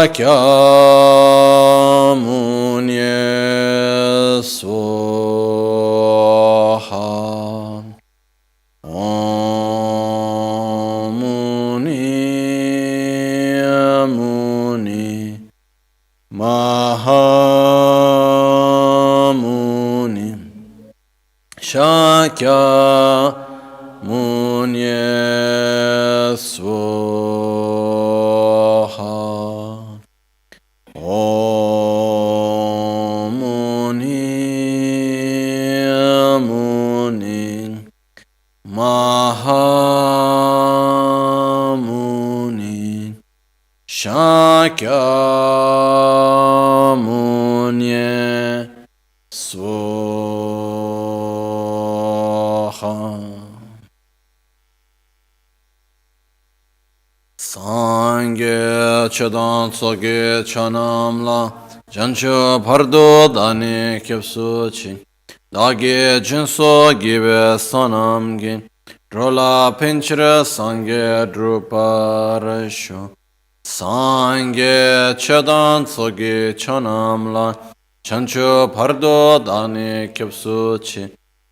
Shakyamuni Swaha. Om Muni Mahamuni Shakyamuni Swaha. Om Muni Mahamuni Shakyamuni Swaha. Sangye Chadan Tsoge Chanamla Jancho Pardo Dani Kyapsuchi Dagi Jinso Give Sonamgi Drola Pinchra Sangye Druparasho Sangye Chadan Tsoge Chanamla Jancho Pardo Dani Kyapsuchi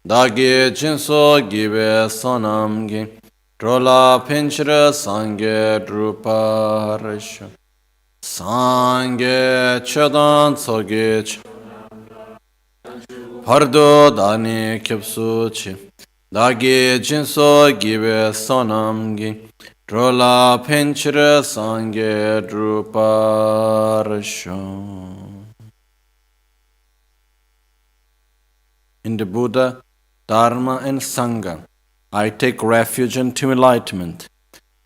Dagi Jinso Give Sonamgi Drola Pinchra Sangye Druparasho Sangye Chadan Tsoge Pardo Dani Kyapsuchi Dagi Jinso Give Sonamgi Drola Pinchra Sangye Druparasho. In the Buddha, Dharma and Sangha, I take refuge unto enlightenment.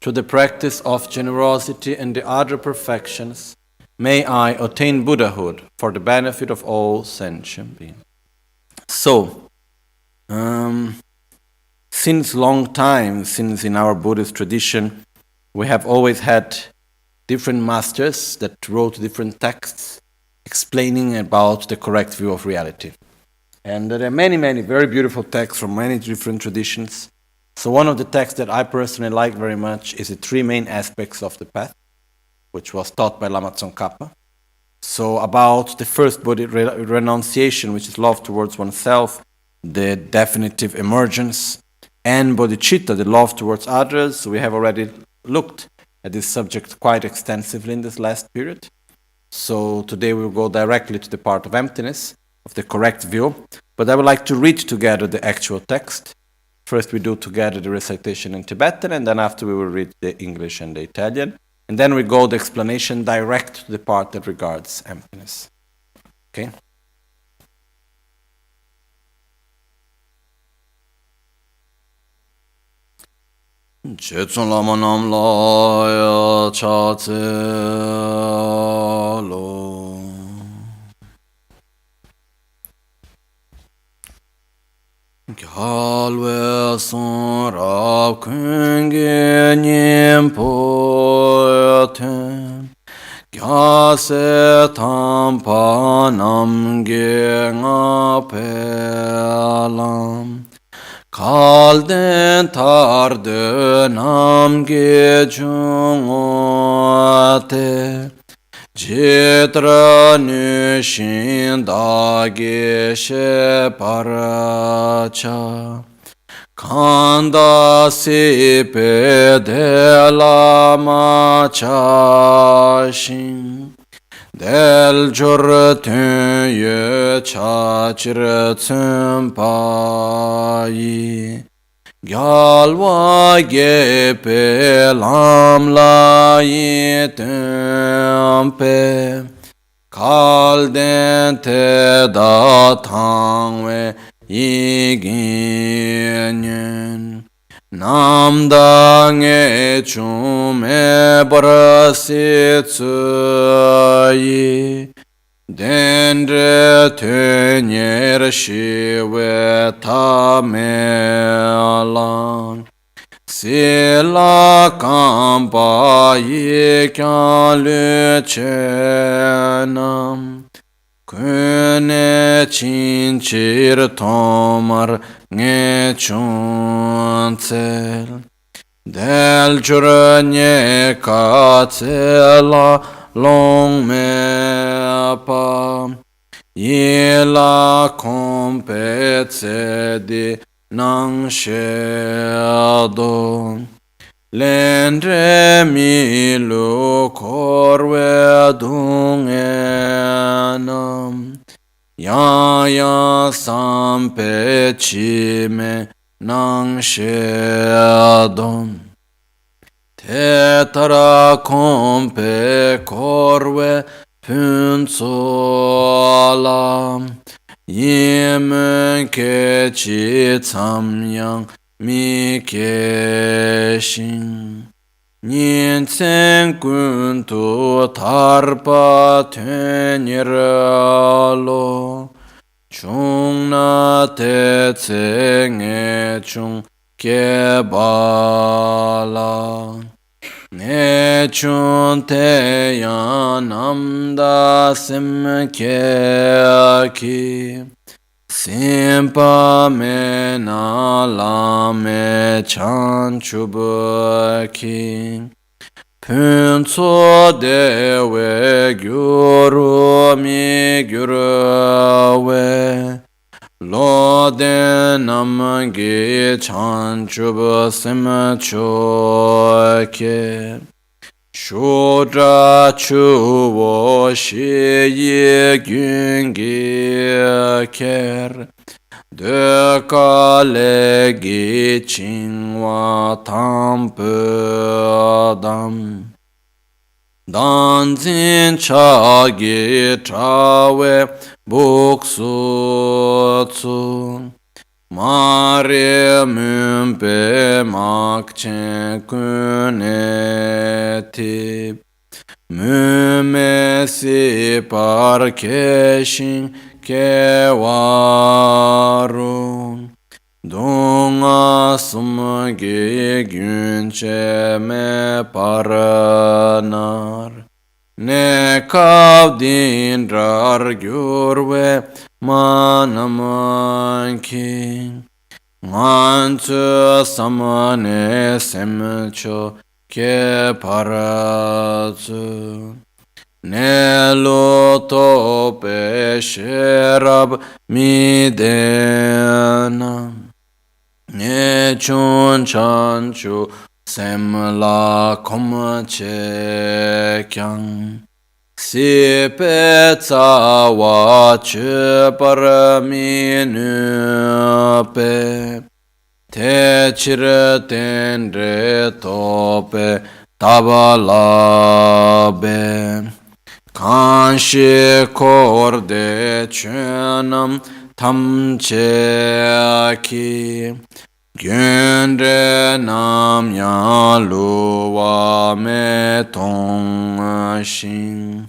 Through the practice of generosity and the other perfections, may I attain Buddhahood for the benefit of all sentient beings. So, since long time, since in our Buddhist tradition, we have always had different masters that wrote different texts explaining about the correct view of reality. And there are many, many very beautiful texts from many different traditions. So one of the texts that I personally like very much is the three main aspects of the path, which was taught by Lama Tsongkhapa. So about the first Buddhist renunciation, which is love towards oneself, the definitive emergence, and bodhicitta, the love towards others. We have already looked at this subject quite extensively in this last period. So today we will go directly to the part of emptiness, of the correct view. But I would like to read together the actual text. First we do together the recitation in Tibetan, and then after we will read the English and the Italian. And then we go the explanation direct to the part that regards emptiness. Okay? Chetsun Lama Nam La Cha Tse Lo Gyalwe Son Rab Kunge Nyem Po Ten Gyase Tampa Nam Ge Nga Pelam Kalden Tarde Nam Ge Chungote Jitra Nushin Dagi She Paracha Kanda Sipe De Lama Chashin Del Jurtun Ye Chachir Tsumpayi Gyalwa Gepe Lam La Yitempe Kalden Te Da Tangwe Yiginyen Namda Nge Chume Brasitsuyi Dendre Tenyer Shiwe Tamelan Sila Kampa Yikyan Luchenam Kune Chinchir Tomar Nge Chuncel Del Juranye Katsela long me pa ye la compezze di nang shedo lendre mi lu korwe dung enam ya ya sampe chi me nang shedom te tara kompe korwe punsola yemen ke chi tsamyang mi ke shin nyen tsen kun tu tarpa teniralo chung na te tse nge chung ke bala ne chun te yan namda sim ke ki simpa me na la me chan chubu ki pun tso de we gyuru mi gyuru we lo de nam gi chan chubu sim cho ke Shudra chu wo shi yi gyun gi ker de ka le gi ching wa tam pu dam dan zin cha gi tra we buk su tsu Mare mümpe makçe küneti mümesi parkeşin kevarun Dunga sumge günçe me paranar Ne kavdin rar gürve manamanki Manchu samane semcho ke paratsu Ne loto pe sherab midena Ne chun chanchu semla komche kyang Si pe tsa wa che parami nu pe Te chir ten re to pe tabala be Kanshi kor de chunam tam che ki Gyönre nam ya luwa me tong shin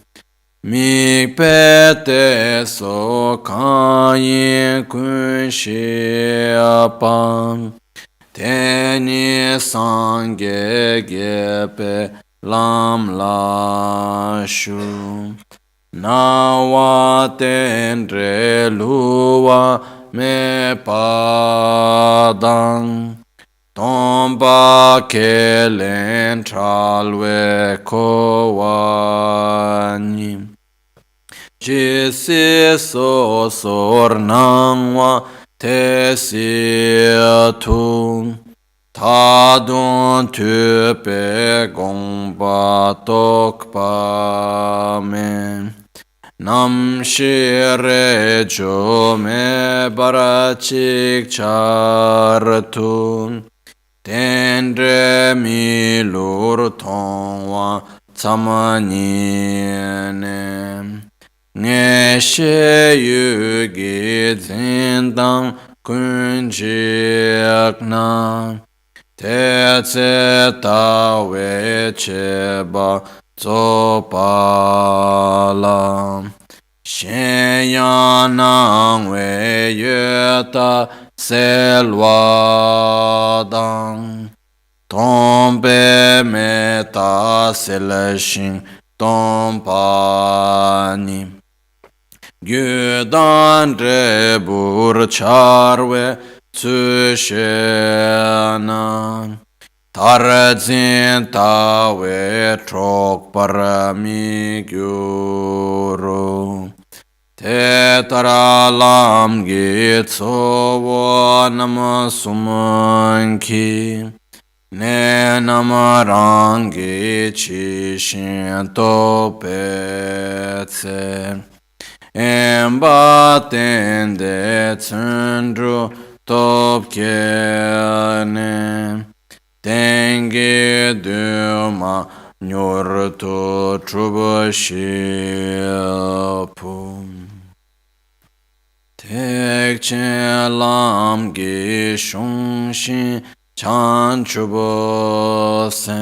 Mi pete so kanyi kun shi apam Teni sange gepe lam la shu Na wa tenre luwa me padang Tomba kelen tralwe kowani Jisi so sor nangwa te si tung Tadun tupe gongpa tokpa me Nam shire jo me barachik chartun Tendre mi lur tongwa tsamanyene Nge she yu gi zindang kunjik na Te tse ta we che ba tso pa la Shen yang nang we yue ta se lwa dang Tombe me ta se le shin tom pa ni Gyudan re bur charwe tsu she nan Tarzin tawe trok parami gyuru Te taralam gitsovo namasumanki Ne namarangi chishinto petse Embatende tsundru topkene Tengi duma nyurtu trubashilpu Tekche lam gi shungshin chan trubasem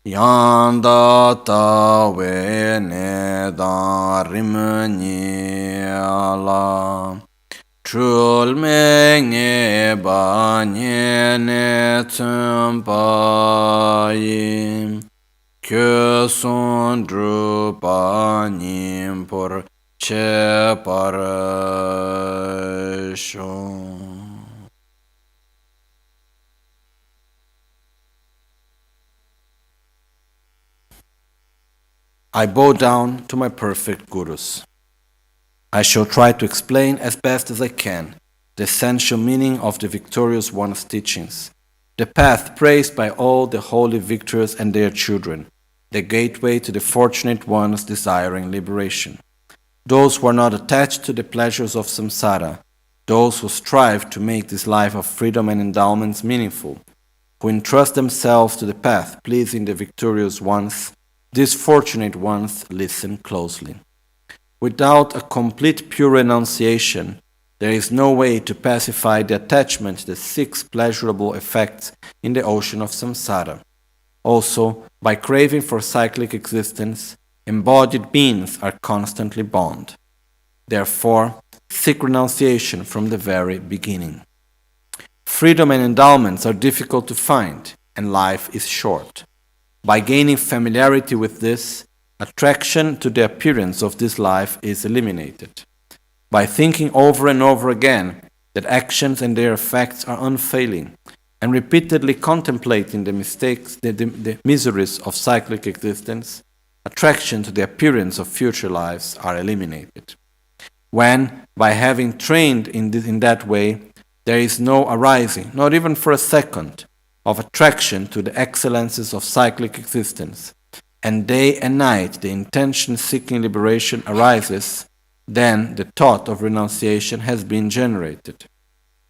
Yanda tawe ne da rimnyala Trul me ba ne tsumpayi Kyo son drupa nimpur che parasho. I bow down to my perfect gurus. I shall try to explain as best as I can the essential meaning of the victorious one's teachings, the path praised by all the holy victors and their children, the gateway to the fortunate ones desiring liberation. Those who are not attached to the pleasures of samsara, those who strive to make this life of freedom and endowments meaningful, who entrust themselves to the path pleasing the victorious ones, these fortunate ones listen closely. Without a complete pure renunciation, there is no way to pacify the attachment to the six pleasurable effects in the ocean of samsara. Also, by craving for cyclic existence, embodied beings are constantly bound. Therefore, seek renunciation from the very beginning. Freedom and endowments are difficult to find, and life is short. By gaining familiarity with this, attraction to the appearance of this life is eliminated. By thinking over and over again that actions and their effects are unfailing, and repeatedly contemplating the mistakes, the miseries of cyclic existence, attraction to the appearance of future lives are eliminated. When, by having trained in that way, there is no arising, not even for a second, of attraction to the excellences of cyclic existence, and day and night the intention seeking liberation arises, then the thought of renunciation has been generated.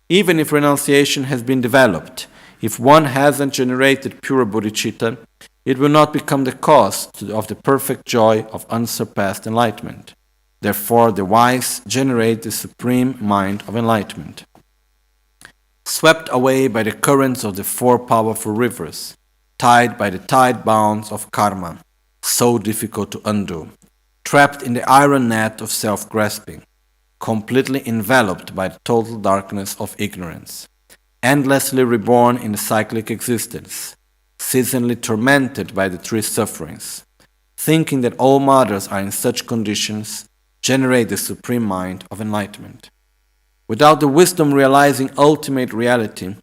Even if renunciation has been developed, if one hasn't generated pure bodhicitta, it will not become the cause of the perfect joy of unsurpassed enlightenment. Therefore, the wise generate the supreme mind of enlightenment. Swept away by the currents of the four powerful rivers, tied by the tide bounds of karma, so difficult to undo, trapped in the iron net of self-grasping, completely enveloped by the total darkness of ignorance, endlessly reborn in the cyclic existence, seasonally tormented by the three sufferings, thinking that all mothers are in such conditions, generate the supreme mind of enlightenment. Without the wisdom realizing ultimate reality,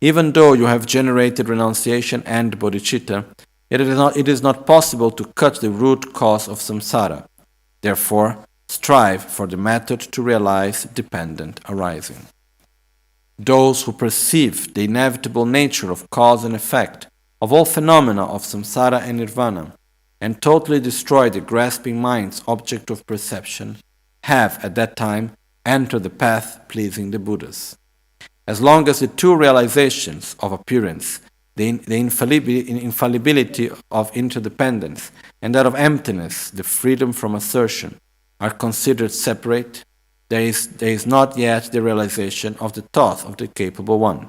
even though you have generated renunciation and bodhicitta, it is not possible to cut the root cause of samsara. Therefore, strive for the method to realize dependent arising. Those who perceive the inevitable nature of cause and effect of all phenomena of samsara and nirvana, and totally destroy the grasping mind's object of perception, have at that time entered the path pleasing the Buddhas. As long as the two realizations of appearance, the infallibility of interdependence, and that of emptiness, the freedom from assertion, are considered separate, there is not yet the realization of the thought of the capable one.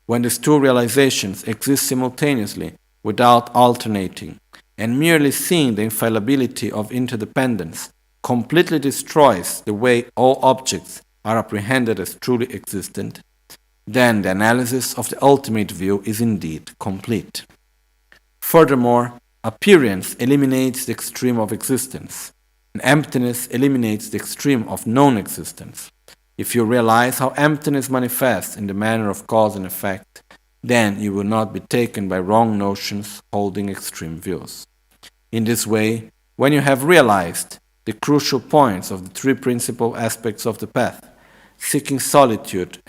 When these two realizations exist simultaneously without alternating, and merely seeing the infallibility of interdependence completely destroys the way all objects are apprehended as truly existent, then the analysis of the ultimate view is indeed complete. Furthermore, appearance eliminates the extreme of existence, and emptiness eliminates the extreme of non-existence. If you realize how emptiness manifests in the manner of cause and effect, Then you will not be taken by wrong notions holding extreme views. In this way, when you have realized the crucial points of the three principal aspects of the path, seek solitude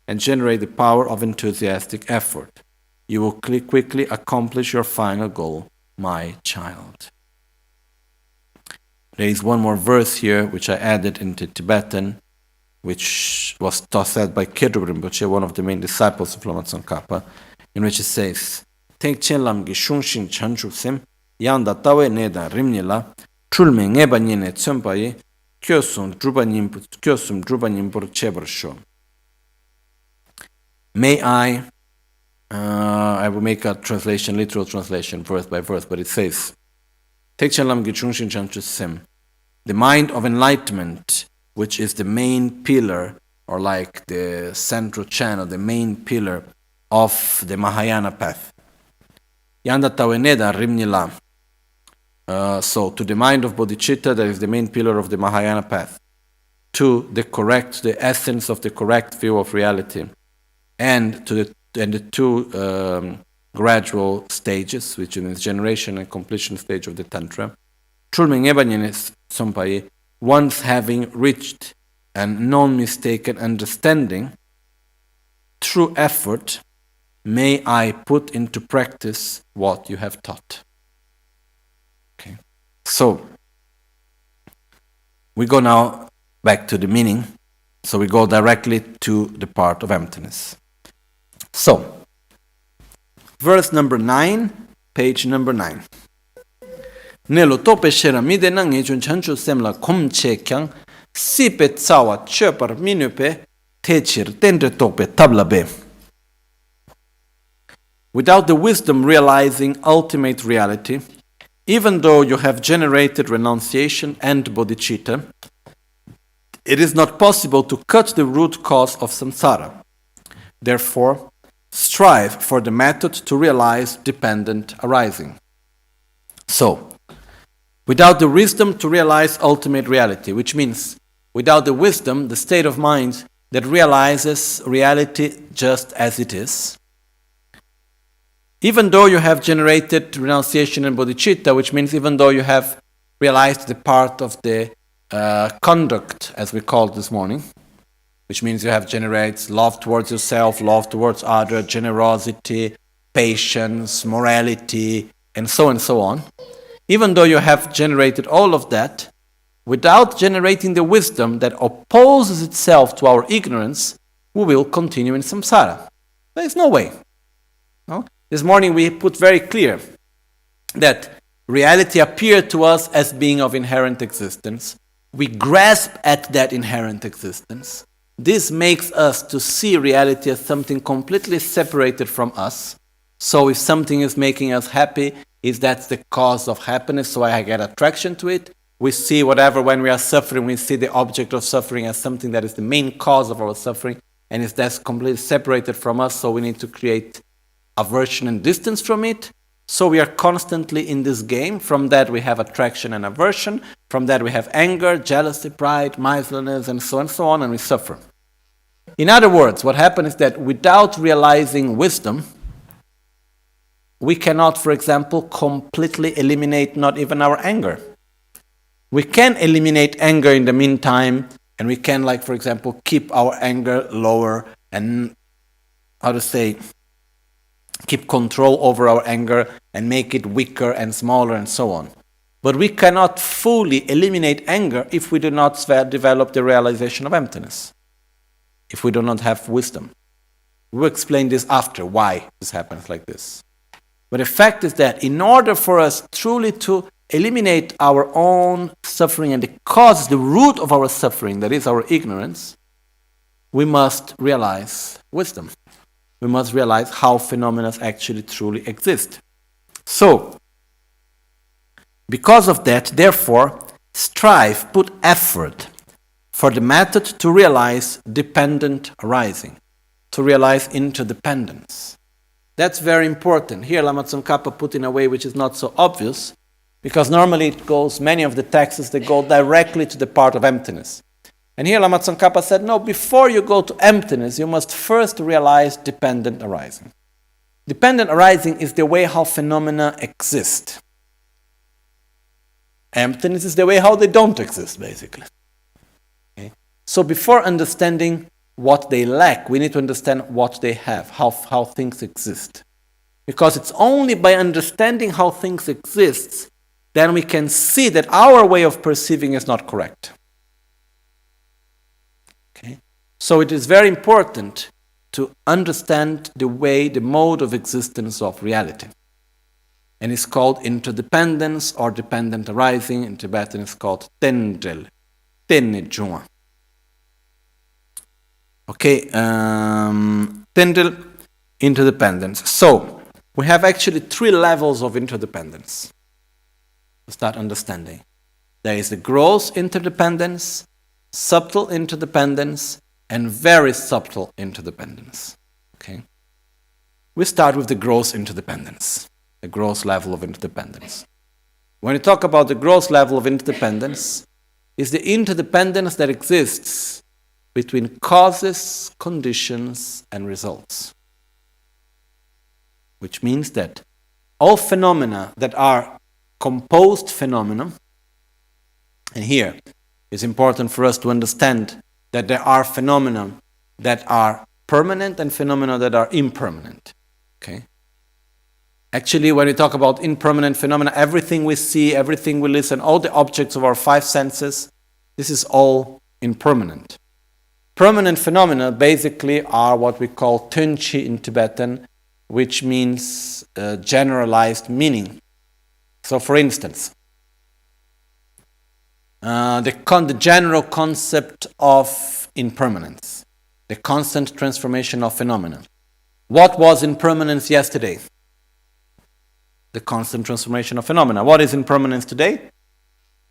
and generate the power of enthusiastic effort. You will quickly accomplish your final goal, my child. There is one more verse here which I added into Tibetan, which was said by Kedrup Rinpoche, one of the main disciples of Lama Tsongkhapa, in which it says, Tek chen lam gi shungshin chanchu sem, yanda tawe neda rimnila, chulme ngeba nyene tsumpaye, kyosum drupa nyimpur chebar sho. May I will make a translation, literal translation, verse by verse, but it says, Tek chen lam gi shungshin chanchu sem, the mind of enlightenment, which is the main pillar, or like the central channel, the main pillar of the Mahayana path. Yanda taweneda rimnila. So to the mind of bodhicitta, that is the main pillar of the Mahayana path. To the essence of the correct view of reality, and to the two gradual stages, which is generation and completion stage of the Tantra. Once having reached a non-mistaken understanding, through effort, may I put into practice what you have taught. Okay. So, we go now back to the meaning. So we go directly to the part of emptiness. So, verse number 9, page number 9. Nelo tope shera mide na ngechun chanchu semla komche kyang sipe tsawa chöpar minupe techir tendre tope tablabe. Without the wisdom realizing ultimate reality, even though you have generated renunciation and bodhicitta, it is not possible to cut the root cause of samsara. Therefore, strive for the method to realize dependent arising. So, without the wisdom to realize ultimate reality, which means without the wisdom, the state of mind that realizes reality just as it is, even though you have generated renunciation and bodhicitta, which means even though you have realized the part of the conduct, as we called this morning, which means you have generated love towards yourself, love towards others, generosity, patience, morality, and so on. Even though you have generated all of that, without generating the wisdom that opposes itself to our ignorance, we will continue in samsara. There is no way. No? This morning we put very clear that reality appeared to us as being of inherent existence. We grasp at that inherent existence. This makes us to see reality as something completely separated from us. So if something is making us happy, is that's the cause of happiness, so I get attraction to it. We see whatever, when we are suffering, we see the object of suffering as something that is the main cause of our suffering, and is that's completely separated from us, so we need to create aversion and distance from it. So we are constantly in this game. From that we have attraction and aversion. From that we have anger, jealousy, pride, miserliness, and so on, and we suffer. In other words, what happens is that without realizing wisdom, we cannot, for example, completely eliminate not even our anger. We can eliminate anger in the meantime, and we can, like, for example, keep our anger lower and, keep control over our anger and make it weaker and smaller and so on. But we cannot fully eliminate anger if we do not develop the realization of emptiness, if we do not have wisdom. We'll explain this after, why this happens like this. But the fact is that in order for us truly to eliminate our own suffering and the cause, the root of our suffering, that is our ignorance, we must realize wisdom. We must realize how phenomena actually truly exist. So, because of that, therefore, strive, put effort for the method to realize dependent arising, to realize interdependence. That's very important. Here Lama Tsongkhapa put in a way which is not so obvious, because normally it goes, many of the texts, they go directly to the part of emptiness. And here Lama Tsongkhapa said, no, before you go to emptiness, you must first realize dependent arising. Dependent arising is the way how phenomena exist. Emptiness is the way how they don't exist, basically. Okay? So before understanding what they lack, we need to understand what they have, how things exist. Because it's only by understanding how things exist, then we can see that our way of perceiving is not correct. Okay? So it is very important to understand the way, the mode of existence of reality. And it's called interdependence or dependent arising. In Tibetan it's called tendrel, tenejua. Okay, tendrel, interdependence. So, we have actually 3 levels of interdependence. To start understanding. There is the gross interdependence, subtle interdependence, and very subtle interdependence. Okay? We start with the gross interdependence, the gross level of interdependence. When we talk about the gross level of interdependence, it's the interdependence that exists between causes, conditions, and results. Which means that all phenomena that are composed phenomena, and here it's important for us to understand that there are phenomena that are permanent and phenomena that are impermanent. Okay? Actually, when we talk about impermanent phenomena, everything we see, everything we listen, all the objects of our 5 senses, this is all impermanent. Permanent phenomena basically are what we call tunchi in Tibetan, which means generalized meaning. So, for instance, the general concept of impermanence, the constant transformation of phenomena. What was impermanence yesterday? The constant transformation of phenomena. What is impermanence today?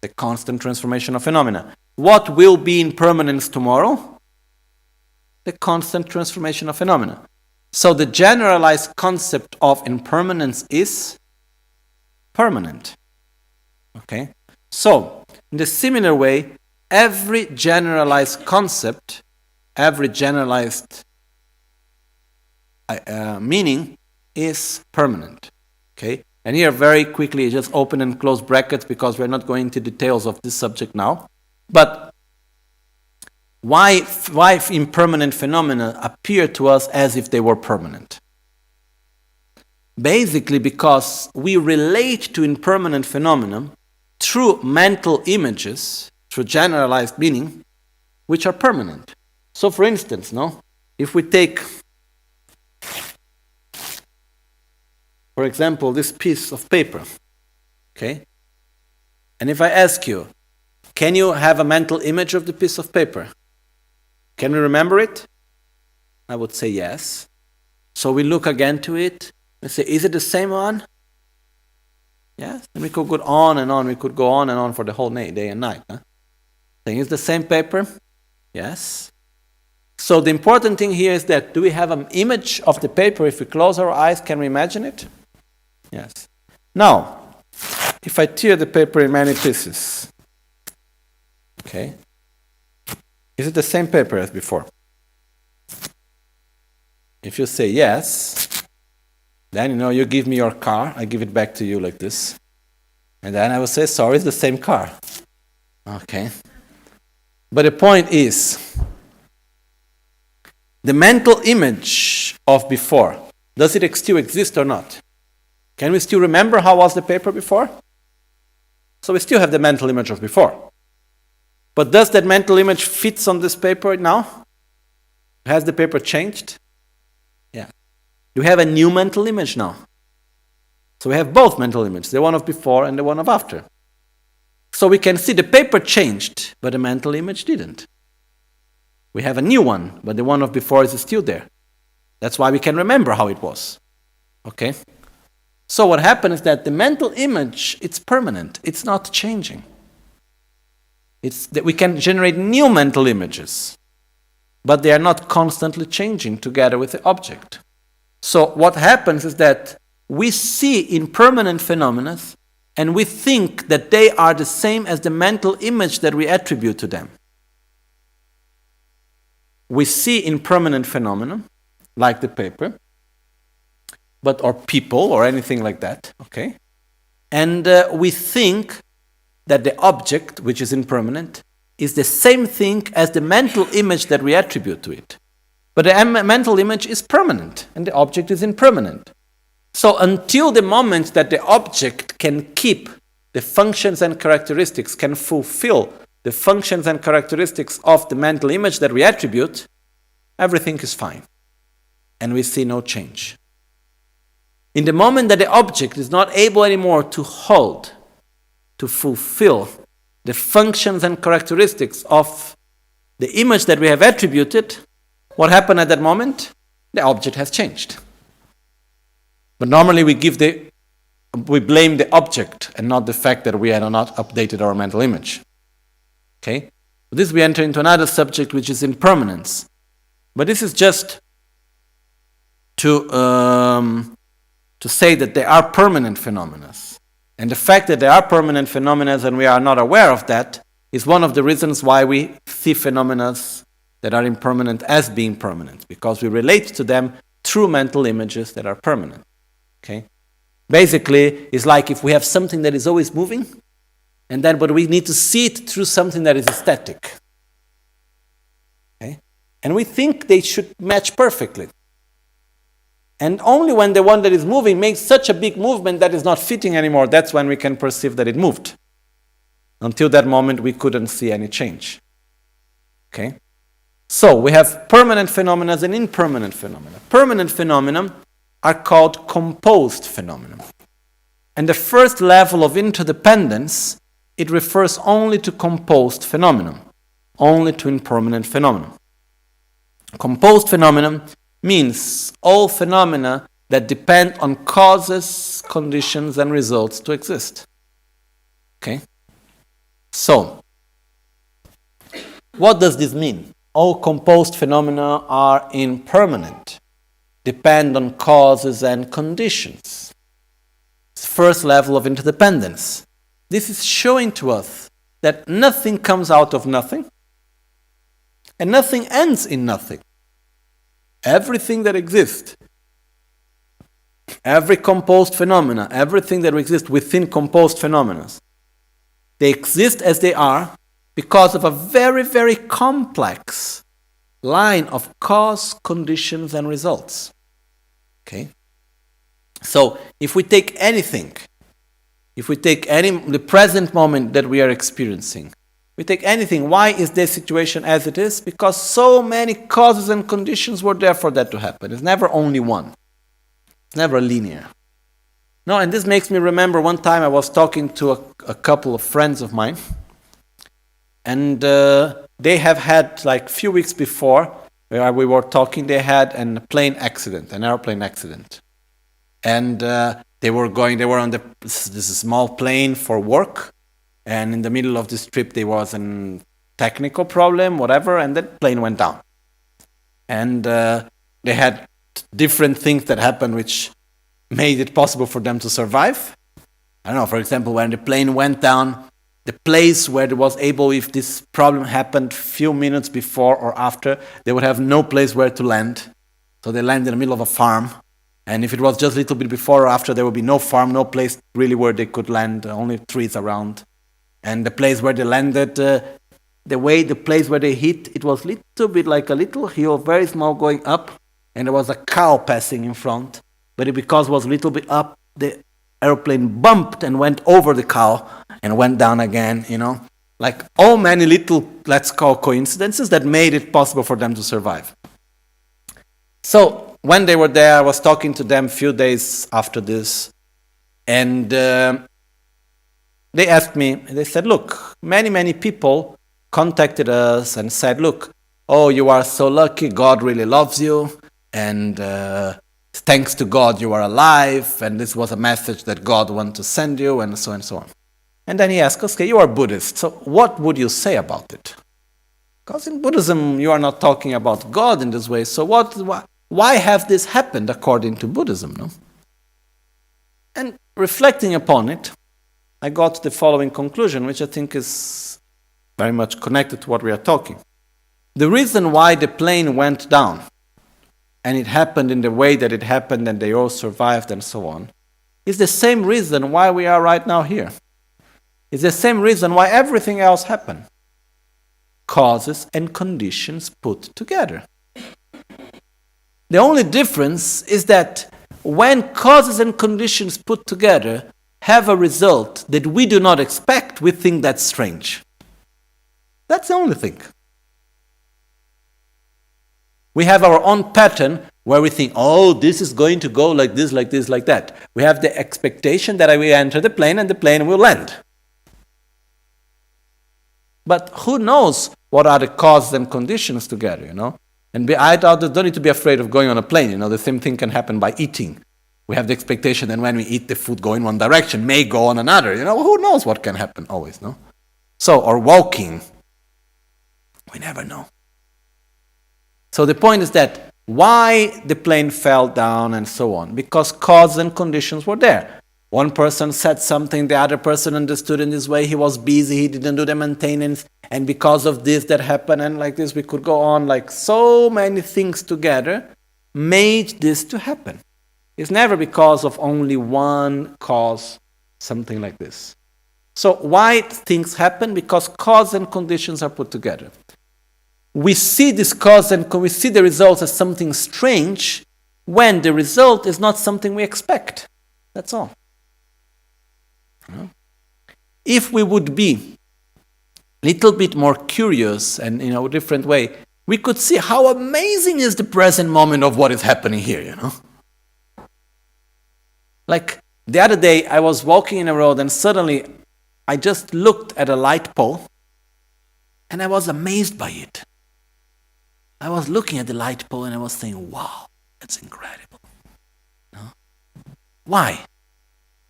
The constant transformation of phenomena. What will be impermanence tomorrow? The constant transformation of phenomena. So the generalized concept of impermanence is permanent. Okay? So, in the similar way, every generalized concept, every generalized meaning is permanent. Okay? And here, very quickly, just open and close brackets because we're not going into details of this subject now. But why impermanent phenomena appear to us as if they were permanent? Basically because we relate to impermanent phenomena through mental images, through generalized meaning, which are permanent. So for instance, if we take, for example, this piece of paper, okay? And if I ask you, can you have a mental image of the piece of paper? Can we remember it? I would say yes. So we look again to it and say, is it the same one? Yes. And we could go on and on. We could go on and on for the whole day and night. Saying, is the same paper? Yes. So the important thing here is that do we have an image of the paper? If we close our eyes, can we imagine it? Yes. Now, if I tear the paper in many pieces, okay, is it the same paper as before? If you say yes, then you give me your car, I give it back to you like this. And then I will say, sorry, it's the same car. Okay. But the point is, the mental image of before, does it still exist or not? Can we still remember how was the paper before? So we still have the mental image of before. But does that mental image fit on this paper now? Has the paper changed? Yeah. Do we have a new mental image now? So we have both mental images, the one of before and the one of after. So we can see the paper changed, but the mental image didn't. We have a new one, but the one of before is still there. That's why we can remember how it was. Okay? So what happens is that the mental image, it's permanent. It's not changing. It's that we can generate new mental images, but they are not constantly changing together with the object. So what happens is that we see impermanent phenomena and we think that they are the same as the mental image that we attribute to them. we see impermanent phenomena, like the paper, or people, or anything like that, okay? And we think that the object, which is impermanent, is the same thing as the mental image that we attribute to it. But the mental image is permanent, and the object is impermanent. So until the moment that the object can keep the functions and characteristics, can fulfill the functions and characteristics of the mental image that we attribute, everything is fine. And we see no change. In the moment that the object is not able anymore to hold, to fulfill the functions and characteristics of the image that we have attributed, what happened at that moment? The object has changed. But normally we blame the object and not the fact that we had not updated our mental image. Okay? With this we enter into another subject, which is impermanence. But this is just to say that they are permanent phenomena. And the fact that they are permanent phenomena and we are not aware of that is one of the reasons why we see phenomena that are impermanent as being permanent, because we relate to them through mental images that are permanent. Okay? Basically, it's like if we have something that is always moving, but we need to see it through something that is static. Okay? And we think they should match perfectly. And only when the one that is moving makes such a big movement that is not fitting anymore, that's when we can perceive that it moved. Until that moment, we couldn't see any change. Okay? So, we have permanent phenomena and impermanent phenomena. Permanent phenomena are called composed phenomena. And the first level of interdependence, it refers only to composed phenomena, only to impermanent phenomena. Composed phenomena means all phenomena that depend on causes, conditions, and results to exist. Okay? So, what does this mean? All composed phenomena are impermanent, depend on causes and conditions. It's the first level of interdependence. This is showing to us that nothing comes out of nothing, and nothing ends in nothing. Everything that exists, every composed phenomena, everything that exists within composed phenomena, they exist as they are because of a very, very complex line of cause, conditions, and results. Okay? So, if we take anything, the present moment that we are experiencing, we take anything, why is this situation as it is? Because so many causes and conditions were there for that to happen. It's never only one. It's never linear. No, and this makes me remember one time I was talking to a couple of friends of mine, and they have had, like a few weeks before, where we were talking, they had an airplane accident. And they were on this small plane for work, and in the middle of this trip there was a technical problem, whatever, and that plane went down. And they had different things that happened which made it possible for them to survive. I don't know, for example, when the plane went down, the place where it was able, if this problem happened few minutes before or after, they would have no place where to land. So they landed in the middle of a farm. And if it was just a little bit before or after, there would be no farm, no place really where they could land, only trees around. And the place where they landed, the place where they hit, it was a little bit like a little hill, very small going up, and there was a cow passing in front. But because it was a little bit up, the airplane bumped and went over the cow and went down again, Like all many little, let's call coincidences that made it possible for them to survive. So, when they were there, I was talking to them a few days after this, and they asked me, they said, look, many people contacted us and said, look, oh, you are so lucky, God really loves you, and thanks to God you are alive, and this was a message that God wanted to send you, and so on. And then he asked us, okay, you are Buddhist, so what would you say about it? Because in Buddhism you are not talking about God in this way, so why have this happened according to Buddhism, no? And reflecting upon it, I got the following conclusion, which I think is very much connected to what we are talking. The reason why the plane went down, and it happened in the way that it happened, and they all survived and so on, is the same reason why we are right now here. It's the same reason why everything else happened. Causes and conditions put together. The only difference is that when causes and conditions put together have a result that we do not expect, we think that's strange. That's the only thing. We have our own pattern where we think, oh, this is going to go like this, like this, like that. We have the expectation that we enter the plane and the plane will land. But who knows what are the causes and conditions together, And I don't need to be afraid of going on a plane, The same thing can happen by eating. We have the expectation that when we eat, the food go in one direction, may go on another, Who knows what can happen always, no? So, or walking. We never know. So the point is that why the plane fell down and so on? Because causes and conditions were there. One person said something, the other person understood in this way, he was busy, he didn't do the maintenance, and because of this that happened, and like this we could go on, like so many things together made this to happen. It's never because of only one cause, something like this. So why things happen? Because cause and conditions are put together. We see this cause and we see the results as something strange when the result is not something we expect. That's all. If we would be a little bit more curious and in a different way, we could see how amazing is the present moment of what is happening here, Like the other day, I was walking in a road and suddenly I just looked at a light pole and I was amazed by it. I was looking at the light pole and I was saying, wow, that's incredible. Why?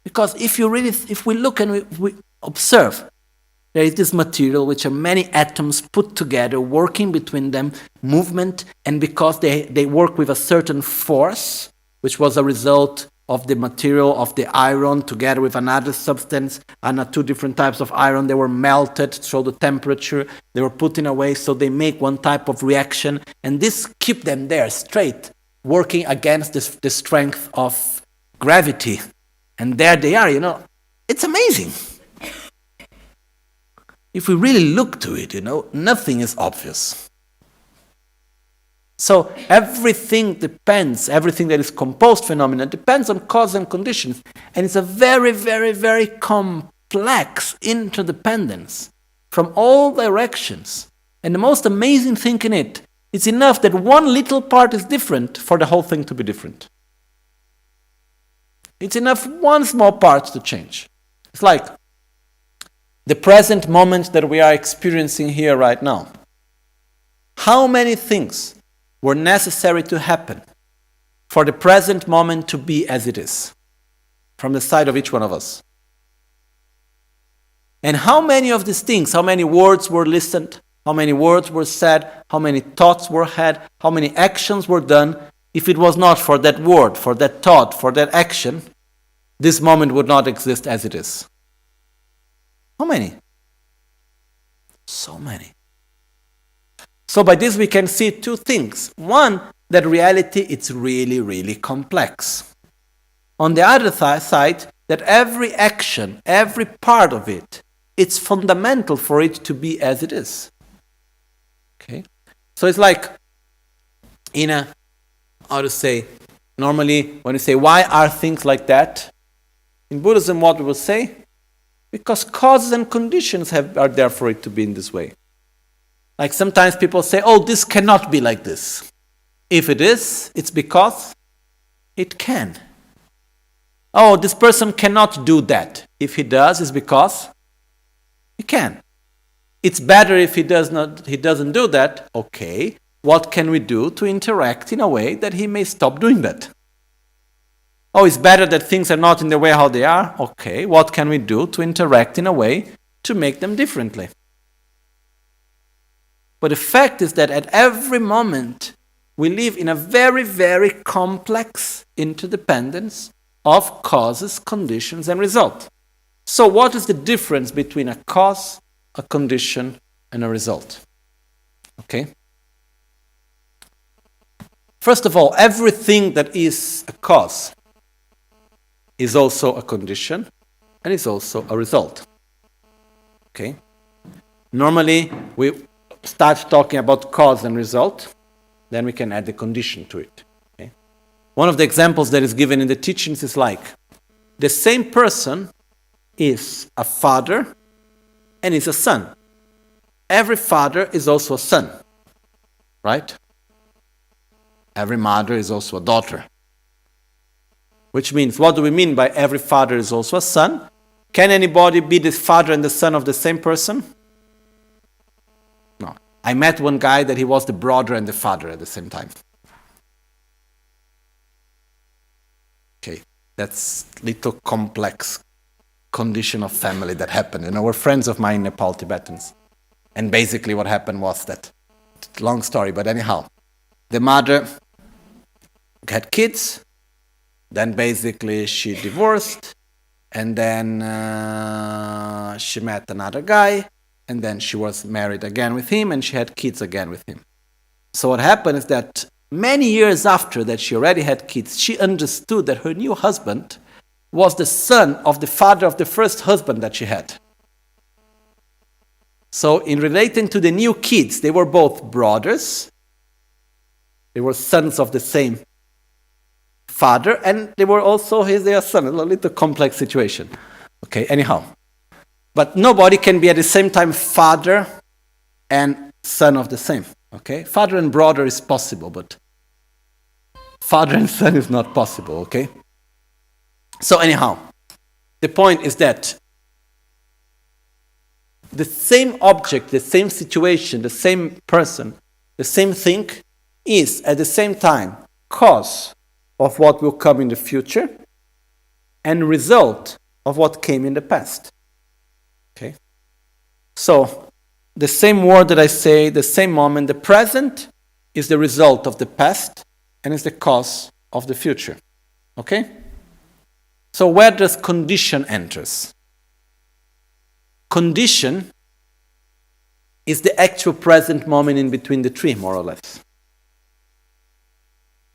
Because if we look and we observe, there is this material which are many atoms put together, working between them, movement, and because they work with a certain force, which was a result of the material of the iron together with another substance, and two different types of iron, they were melted, so the temperature, they were put in a way so they make one type of reaction, and this keep them there straight, working against the strength of gravity. And there they are, It's amazing. If we really look to it, nothing is obvious. So everything that is composed phenomena depends on cause and conditions. And it's a very, very, very complex interdependence from all directions. And the most amazing thing in it, it's enough that one little part is different for the whole thing to be different. It's enough one small part to change. It's like the present moment that we are experiencing here right now. How many things were necessary to happen for the present moment to be as it is from the side of each one of us? And how many of these things, how many words were listened, how many words were said, how many thoughts were had, how many actions were done, if it was not for that word, for that thought, for that action, this moment would not exist as it is. How many? So many. So by this we can see two things. One, that reality is really, really complex. On the other side, that every action, every part of it, it's fundamental for it to be as it is. Okay? So it's like, normally when you say, why are things like that? In Buddhism, what we will say? Because causes and conditions are there for it to be in this way. Like sometimes people say, oh, this cannot be like this. If it is, it's because it can. Oh, this person cannot do that. If he does, it's because he can. It's better if he doesn't do that. Okay, what can we do to interact in a way that he may stop doing that? Oh, it's better that things are not in the way how they are. Okay, what can we do to interact in a way to make them differently? But the fact is that at every moment, we live in a very, very complex interdependence of causes, conditions, and result. So what is the difference between a cause, a condition, and a result? Okay? First of all, everything that is a cause is also a condition and is also a result. Okay? Normally, we start talking about cause and result, then we can add the condition to it. Okay? One of the examples that is given in the teachings is like, the same person is a father and is a son. Every father is also a son, right? Every mother is also a daughter. Which means, what do we mean by every father is also a son? Can anybody be the father and the son of the same person? No. I met one guy that he was the brother and the father at the same time. Okay, that's a little complex condition of family that happened. And we're friends of mine, Nepal Tibetans. And basically what happened was that, long story, but anyhow, the mother had kids, then basically she divorced, and then she met another guy, and then she was married again with him, and she had kids again with him. So what happened is that many years after that she already had kids, she understood that her new husband was the son of the father of the first husband that she had. So in relating to the new kids, they were both brothers, they were sons of the same father, and they were also their son. A little complex situation. Okay, anyhow. But nobody can be at the same time father and son of the same. Okay, father and brother is possible, but father and son is not possible. Okay. So anyhow, the point is that the same object, the same situation, the same person, the same thing is at the same time cause of what will come in the future and result of what came in the past. Okay? So, the same word that I say, the same moment, the present is the result of the past and is the cause of the future. Okay? So, where does condition enters? Condition is the actual present moment in between the three, more or less.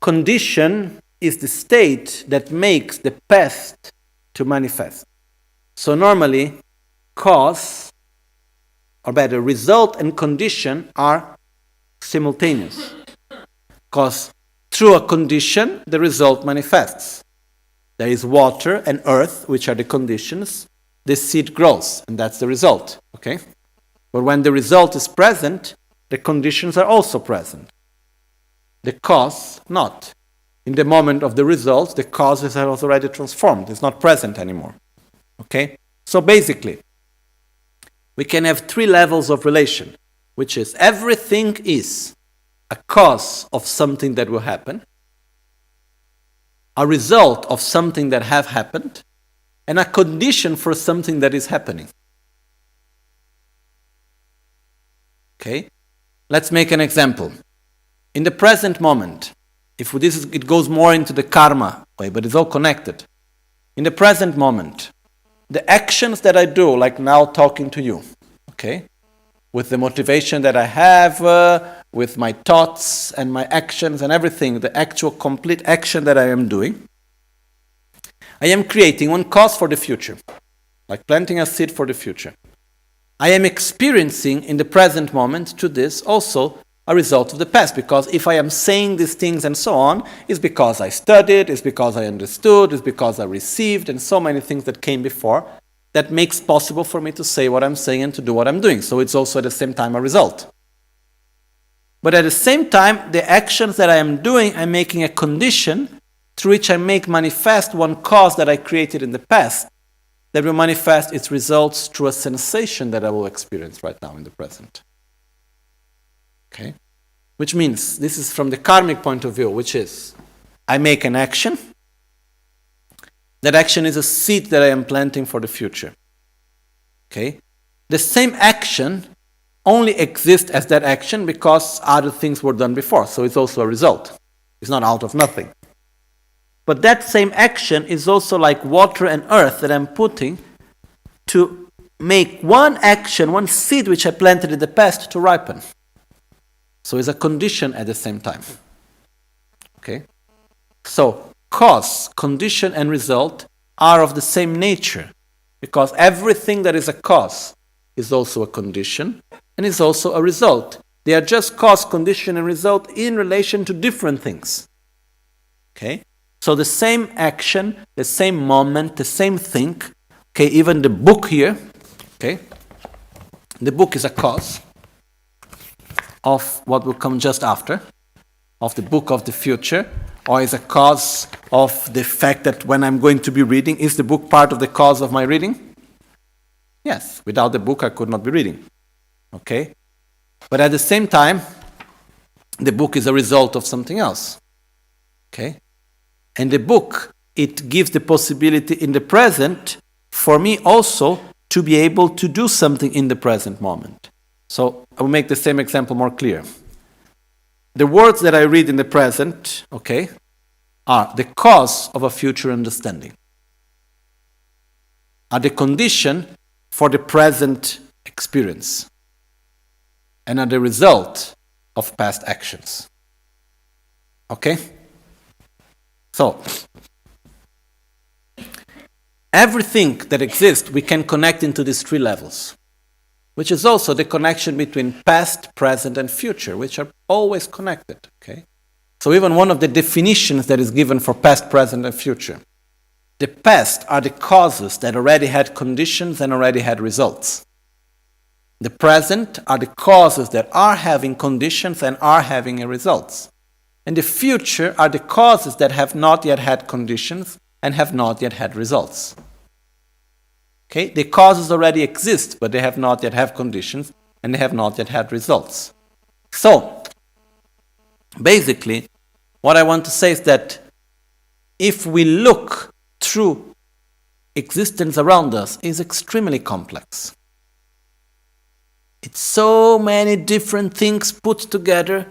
Condition is the state that makes the past to manifest. So normally, cause, or better, result and condition are simultaneous. Because through a condition, the result manifests. There is water and earth, which are the conditions. The seed grows, and that's the result. Okay? But when the result is present, the conditions are also present. The cause, not. In the moment of the result, the cause is already transformed. It's not present anymore. Okay? So basically, we can have three levels of relation, which is everything is a cause of something that will happen, a result of something that have happened, and a condition for something that is happening. Okay? Let's make an example. In the present moment, it goes more into the karma way, but it's all connected. In the present moment, the actions that I do, like now talking to you, okay, with the motivation that I have, with my thoughts and my actions and everything, the actual complete action that I am doing, I am creating one cause for the future, like planting a seed for the future. I am experiencing in the present moment to this also a result of the past, because if I am saying these things and so on, it's because I studied, it's because I understood, it's because I received, and so many things that came before that makes possible for me to say what I'm saying and to do what I'm doing. So it's also at the same time a result. But at the same time, the actions that I am doing, I'm making a condition through which I make manifest one cause that I created in the past that will manifest its results through a sensation that I will experience right now in the present. Okay? Which means, this is from the karmic point of view, which is, I make an action. That action is a seed that I am planting for the future. Okay? The same action only exists as that action because other things were done before, so it's also a result. It's not out of nothing. But that same action is also like water and earth that I'm putting to make one action, one seed which I planted in the past to ripen. So it's a condition at the same time. Okay? So, cause, condition, and result are of the same nature, because everything that is a cause is also a condition and is also a result. They are just cause, condition, and result in relation to different things. Okay? So the same action, the same moment, the same thing, okay, even the book here, okay, the book is a cause of what will come just after, of the book of the future, or is a cause of the fact that when I'm going to be reading, is the book part of the cause of my reading? Yes, without the book I could not be reading. Okay? But at the same time, the book is a result of something else. Okay? And the book, it gives the possibility in the present for me also to be able to do something in the present moment. So I will make the same example more clear. The words that I read in the present, okay, are the cause of a future understanding, are the condition for the present experience, and are the result of past actions. Okay? So, everything that exists we can connect into these three levels, which is also the connection between past, present, and future, which are always connected. Okay? So even one of the definitions that is given for past, present, and future, the past are the causes that already had conditions and already had results. The present are the causes that are having conditions and are having results. And the future are the causes that have not yet had conditions and have not yet had results. Okay? The causes already exist, but they have not yet have conditions and they have not yet had results. So, basically, what I want to say is that if we look through existence around us, is extremely complex. It's so many different things put together,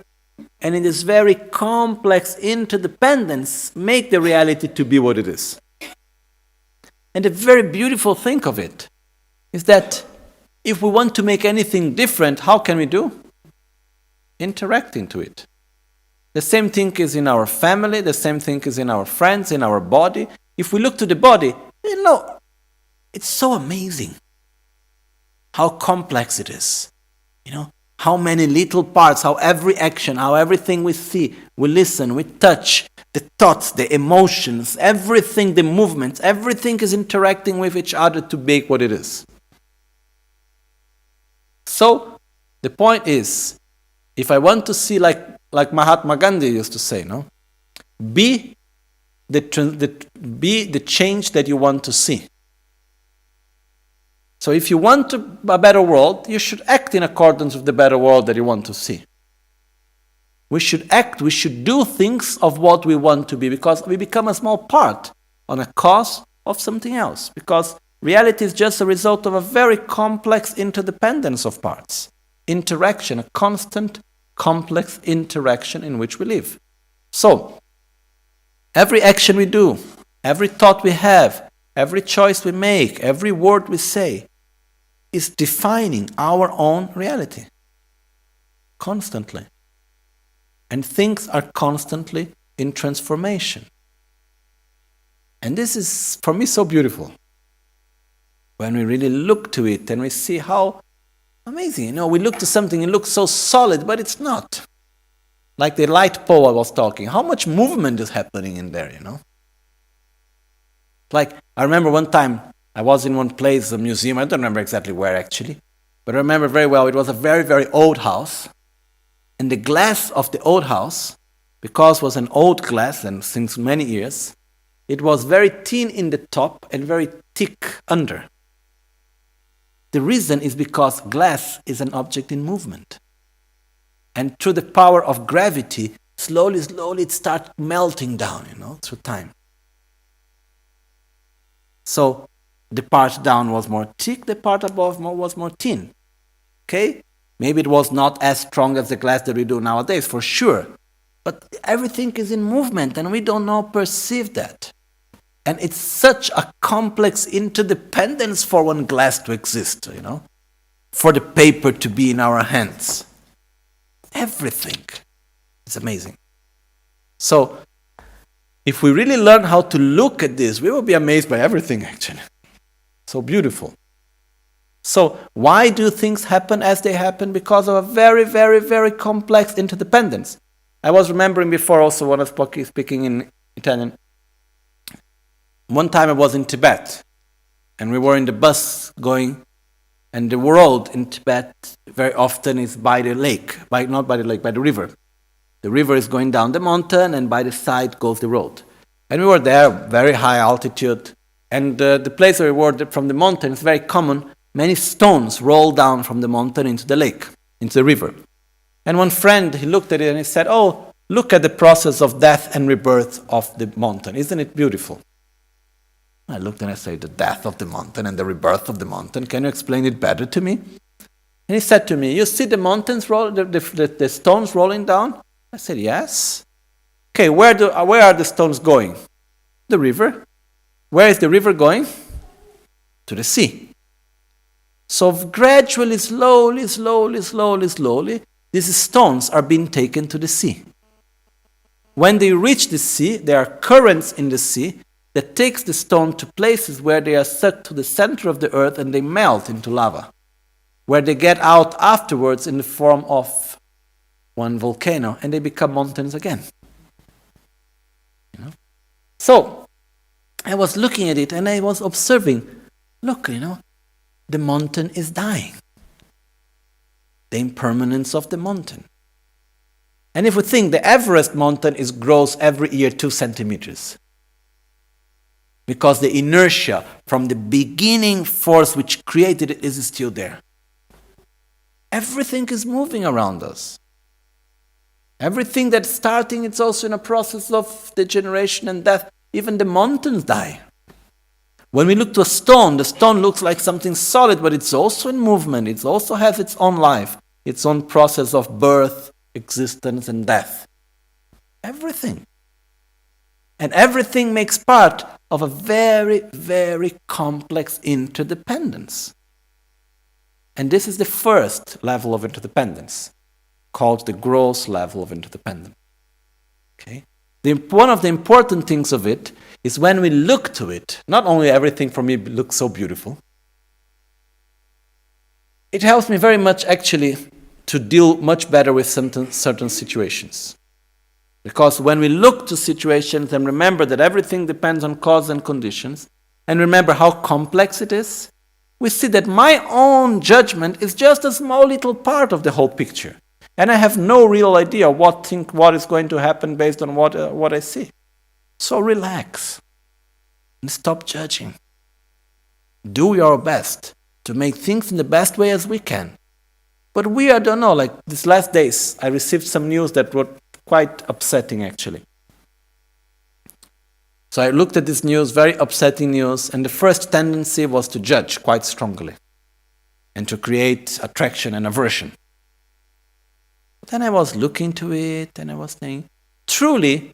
and in this very complex interdependence make the reality to be what it is. And the very beautiful thing of it is that if we want to make anything different, how can we do? Interacting to it. The same thing is in our family, the same thing is in our friends, in our body. If we look to the body, it's so amazing how complex it is. How many little parts, how every action, how everything we see, we listen, we touch, the thoughts, the emotions, everything, the movements, everything is interacting with each other to make what it is. So, the point is, if I want to see like Mahatma Gandhi used to say, be the change that you want to see. So if you want a better world, you should act in accordance with the better world that you want to see. We should act, we should do things of what we want to be, because we become a small part on a cause of something else. Because reality is just a result of a very complex interdependence of parts. Interaction, a constant, complex interaction in which we live. So, every action we do, every thought we have, every choice we make, every word we say, is defining our own reality. Constantly. And things are constantly in transformation. And this is, for me, so beautiful. When we really look to it and we see how amazing. We look to something, it looks so solid, but it's not. Like the light pole I was talking. How much movement is happening in there, Like, I remember one time, I was in one place, a museum, I don't remember exactly where actually, but I remember very well, it was a very, very old house, and the glass of the old house, because it was an old glass, and since many years, it was very thin in the top and very thick under. The reason is because glass is an object in movement. And through the power of gravity, slowly it starts melting down, through time. So the part down was more thick, the part above was more thin. Okay? Maybe it was not as strong as the glass that we do nowadays, for sure. But everything is in movement, and we don't perceive that. And it's such a complex interdependence for one glass to exist, for the paper to be in our hands. Everything. It's amazing. So, if we really learn how to look at this, we will be amazed by everything, actually. So beautiful. So, why do things happen as they happen? Because of a very, very, very complex interdependence. I was remembering before also when I was speaking in Italian. One time I was in Tibet, and we were in the bus going, and the road in Tibet very often is by the lake, not by the lake, by the river. The river is going down the mountain, and by the side goes the road. And we were there, very high altitude, and the place where we were from the mountain is very common. Many stones roll down from the mountain into the lake, into the river. And one friend, he looked at it and he said, "Oh, look at the process of death and rebirth of the mountain. Isn't it beautiful?" I looked and I said, "The death of the mountain and the rebirth of the mountain. Can you explain it better to me?" And he said to me, "You see the mountains, the stones rolling down?" I said, "Yes." "Okay, where are the stones going?" "The river." "Where is the river going?" "To the sea." So gradually, slowly, these stones are being taken to the sea. When they reach the sea, there are currents in the sea that takes the stone to places where they are set to the center of the earth and they melt into lava, where they get out afterwards in the form of one volcano and they become mountains again. So I was looking at it and I was observing, look, the mountain is dying. The impermanence of the mountain. And if we think the Everest mountain grows every year 2 centimeters, because the inertia from the beginning force which created it is still there. Everything is moving around us. Everything that's starting, it's also in a process of degeneration and death. Even the mountains die. When we look to a stone, the stone looks like something solid, but it's also in movement. It also has its own life, its own process of birth, existence, and death. Everything. And everything makes part of a very, very complex interdependence. And this is the first level of interdependence, called the gross level of interdependence. Okay? One of the important things of it is when we look to it, not only everything for me looks so beautiful, it helps me very much actually to deal much better with certain situations. Because when we look to situations and remember that everything depends on cause and conditions, and remember how complex it is, we see that my own judgment is just a small little part of the whole picture. And I have no real idea what is going to happen based on what I see. So relax and stop judging. Do your best to make things in the best way as we can. But I don't know, like these last days, I received some news that were quite upsetting actually. So I looked at this news, very upsetting news, and the first tendency was to judge quite strongly and to create attraction and aversion. But then I was looking to it and I was saying, truly,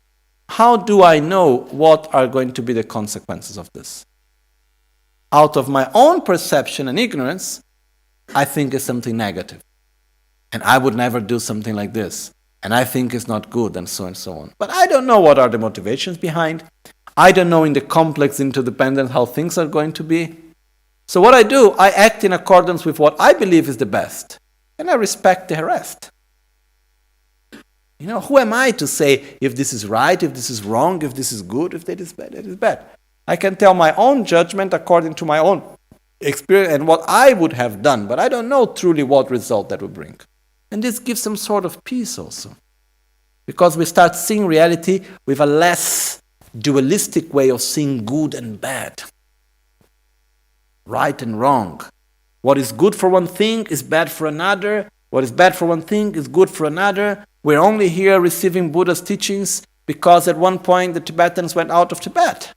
how do I know what are going to be the consequences of this? Out of my own perception and ignorance, I think it's something negative. And I would never do something like this. And I think it's not good, and so on. But I don't know what are the motivations behind. I don't know in the complex interdependence how things are going to be. So what I do, I act in accordance with what I believe is the best. And I respect the rest. Who am I to say if this is right, if this is wrong, if this is good, if that is bad, that is bad. I can tell my own judgment according to my own experience and what I would have done, but I don't know truly what result that would bring. And this gives some sort of peace also. Because we start seeing reality with a less dualistic way of seeing good and bad. Right and wrong. What is good for one thing is bad for another. What is bad for one thing is good for another. We're only here receiving Buddha's teachings because at one point the Tibetans went out of Tibet.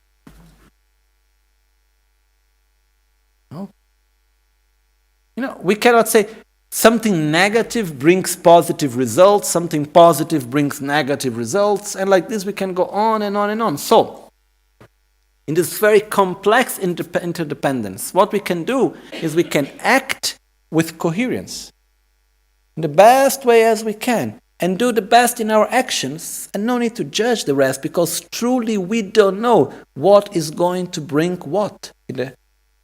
No? We cannot say something negative brings positive results, something positive brings negative results, and like this we can go on and on and on. So, in this very complex interdependence, what we can do is we can act with coherence in the best way as we can. and do the best in our actions, and no need to judge the rest, because truly we don't know what is going to bring what in the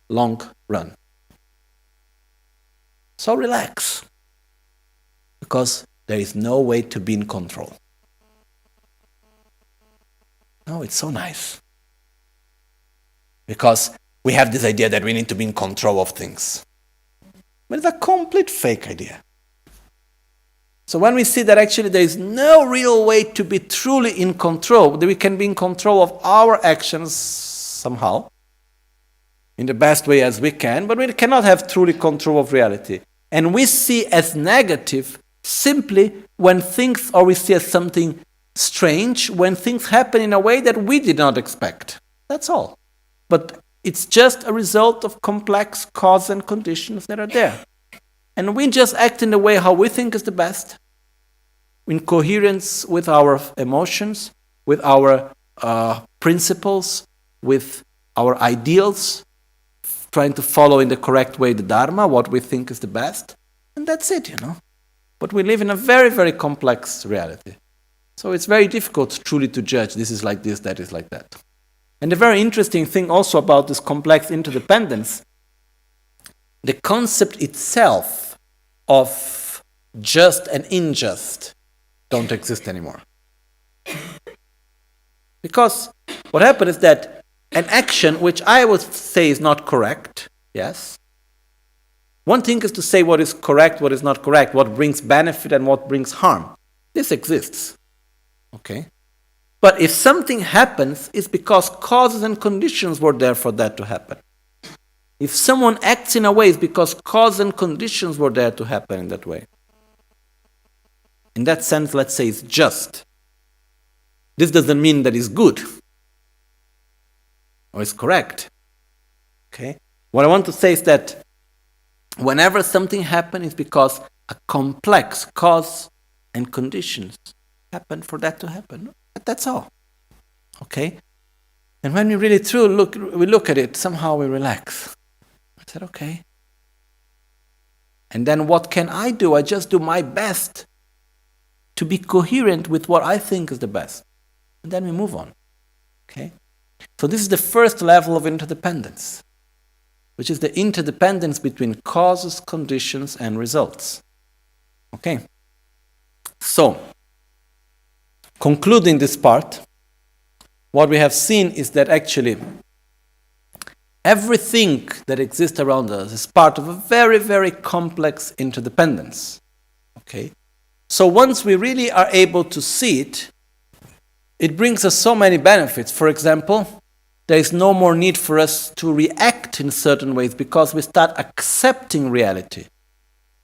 long run. So relax, because there is no way to be in control. No, it's so nice. Because we have this idea that we need to be in control of things. But it's a complete fake idea. So when we see that actually there is no real way to be truly in control, that we can be in control of our actions somehow, in the best way as we can, but we cannot have truly control of reality. And we see as negative simply when things, or we see as something strange, when things happen in a way that we did not expect. That's all. But it's just a result of complex causes and conditions that are there. And we just act in the way how we think is the best, in coherence with our emotions, with our principles, with our ideals, trying to follow in the correct way the Dharma, what we think is the best. And that's it, But we live in a very, very complex reality. So it's very difficult truly to judge this is like this, that is like that. And the very interesting thing also about this complex interdependence, the concept itself of just and unjust don't exist anymore. Because what happened is that an action which I would say is not correct, yes. One thing is to say what is correct, what is not correct, what brings benefit and what brings harm. This exists. Okay? But if something happens, it's because causes and conditions were there for that to happen. If someone acts in a way, it's because causes and conditions were there to happen in that way. In that sense, let's say it's just. This doesn't mean that it's good or it's correct. Okay? What I want to say is that whenever something happens, it's because a complex cause and conditions happen for that to happen. That's all. Okay? And when we really we look at it, somehow we relax. I said, okay. And then what can I do? I just do my best to be coherent with what I think is the best. And then we move on. Okay? So this is the first level of interdependence, which is the interdependence between causes, conditions, and results. Okay? So, concluding this part, what we have seen is that actually everything that exists around us is part of a very, very complex interdependence. Okay? So once we really are able to see it, it brings us so many benefits. For example, there is no more need for us to react in certain ways because we start accepting reality.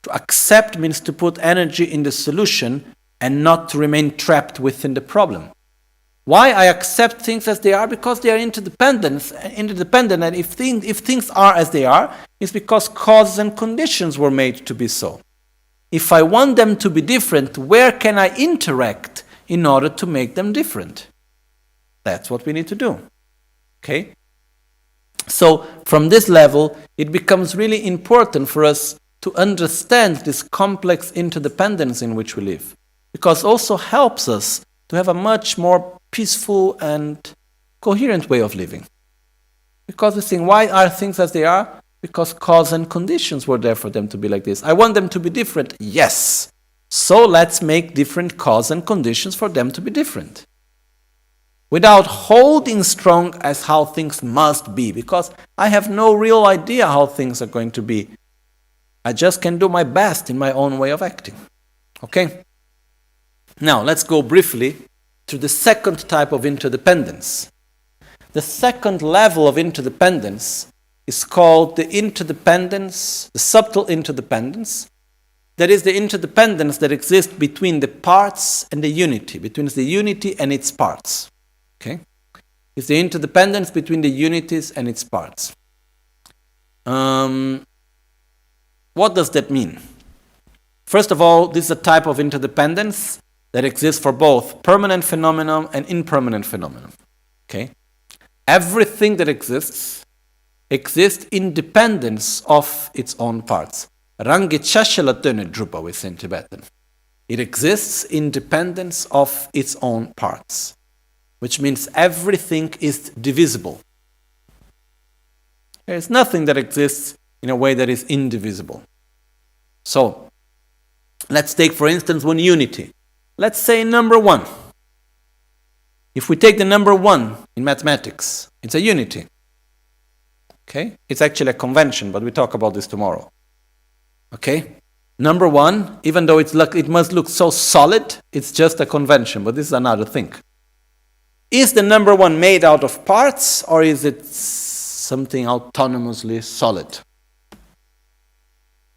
To accept means to put energy in the solution and not to remain trapped within the problem. Why I accept things as they are? Because they are interdependent, and if things are as they are, it's because causes and conditions were made to be so. If I want them to be different, where can I interact in order to make them different? That's what we need to do. Okay? So, from this level, it becomes really important for us to understand this complex interdependence in which we live. Because it also helps us to have a much more peaceful and coherent way of living. Because we think, why are things as they are? Because cause and conditions were there for them to be like this. I want them to be different. Yes. So let's make different cause and conditions for them to be different. Without holding strong as how things must be. Because I have no real idea how things are going to be. I just can do my best in my own way of acting. Okay? Now, let's go briefly to the second type of interdependence. The second level of interdependence is called the interdependence, the subtle interdependence. That is the interdependence that exists between the parts and the unity, between the unity and its parts. Okay? It's the interdependence between the unities and its parts. What does that mean? First of all, this is a type of interdependence that exists for both permanent phenomenon and impermanent phenomenon. Okay? Everything that exists in dependence of its own parts. Rangi chashala döne drupa, we say in Tibetan. It exists in dependence of its own parts, which means everything is divisible. There is nothing that exists in a way that is indivisible. So, let's take, for instance, one unity. Let's say number 1. If we take the number 1 in mathematics, it's a unity. Okay? It's actually a convention, but we talk about this tomorrow. Okay? Number 1, even though it must look so solid, it's just a convention, but this is another thing. Is the number 1 made out of parts, or is it something autonomously solid?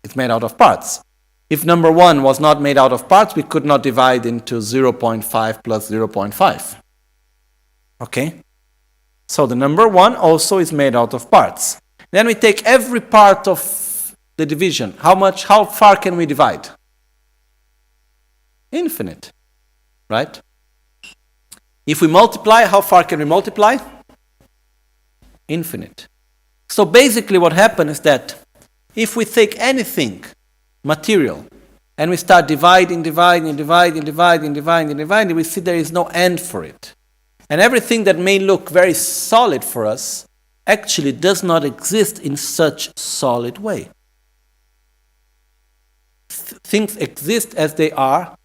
It's made out of parts. If number 1 was not made out of parts, we could not divide into 0.5 plus 0.5. Okay? So the number 1 also is made out of parts. Then we take every part of the division. How far can we divide? Infinite. Right? If we multiply, how far can we multiply? Infinite. So basically what happens is that if we take anything material and we start dividing, we see there is no end for it. And everything that may look very solid for us actually does not exist in such solid way. Things exist as they are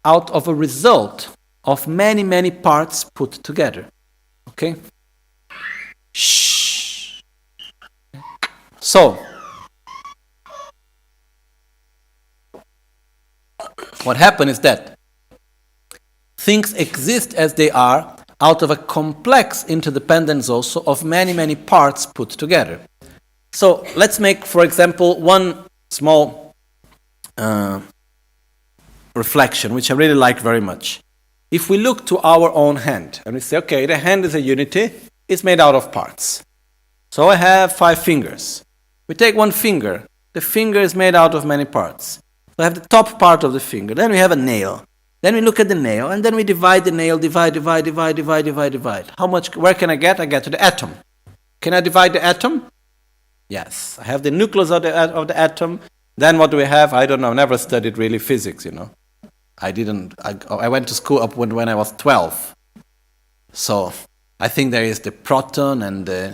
out of a result of many, many parts put together. Okay? Shh. So, what happened is that things exist as they are out of a complex interdependence also of many, many parts put together. So let's make, for example, one small reflection, which I really like very much. If we look to our own hand and we say, okay, the hand is a unity, it's made out of parts. So I have 5 fingers. We take one finger, the finger is made out of many parts. So I have the top part of the finger, then we have a nail. Then we look at the nail, and then we divide the nail, divide. How much, where can I get? I get to the atom. Can I divide the atom? Yes. I have the nucleus of the atom. Then what do we have? I don't know, never studied really physics, I went to school up when I was 12. So I think there is the proton and the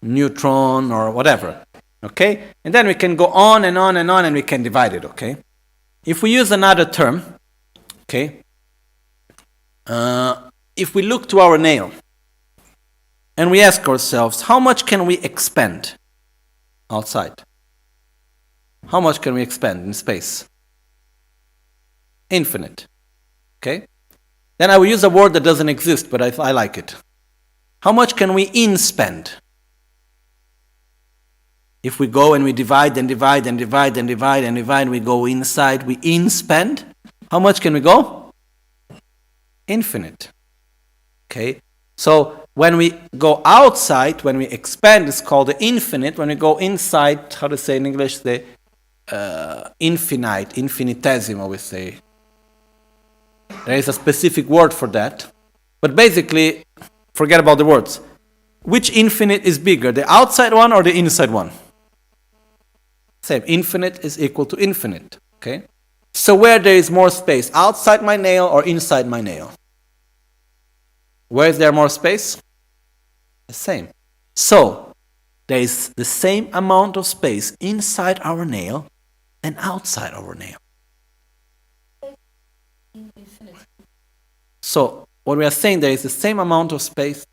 neutron, or whatever. Okay? And then we can go on and on and on, and we can divide it, okay? If we use another term, okay, if we look to our nail and we ask ourselves, how much can we expand outside? How much can we expand in space? Infinite. Okay? Then I will use a word that doesn't exist, but I like it. How much can we inspend? If we go and we divide, we go inside, we inspend. How much can we go? Infinite. Okay? So when we go outside, when we expand, it's called the infinite. When we go inside, how to say in English, the infinitesimal, we say. There is a specific word for that. But basically, forget about the words. Which infinite is bigger, the outside one or the inside one? Same, infinite is equal to infinite, okay? So where there is more space, outside my nail or inside my nail? Where is there more space? The same. So, there is the same amount of space inside our nail and outside our nail. So, what we are saying, there is the same amount of space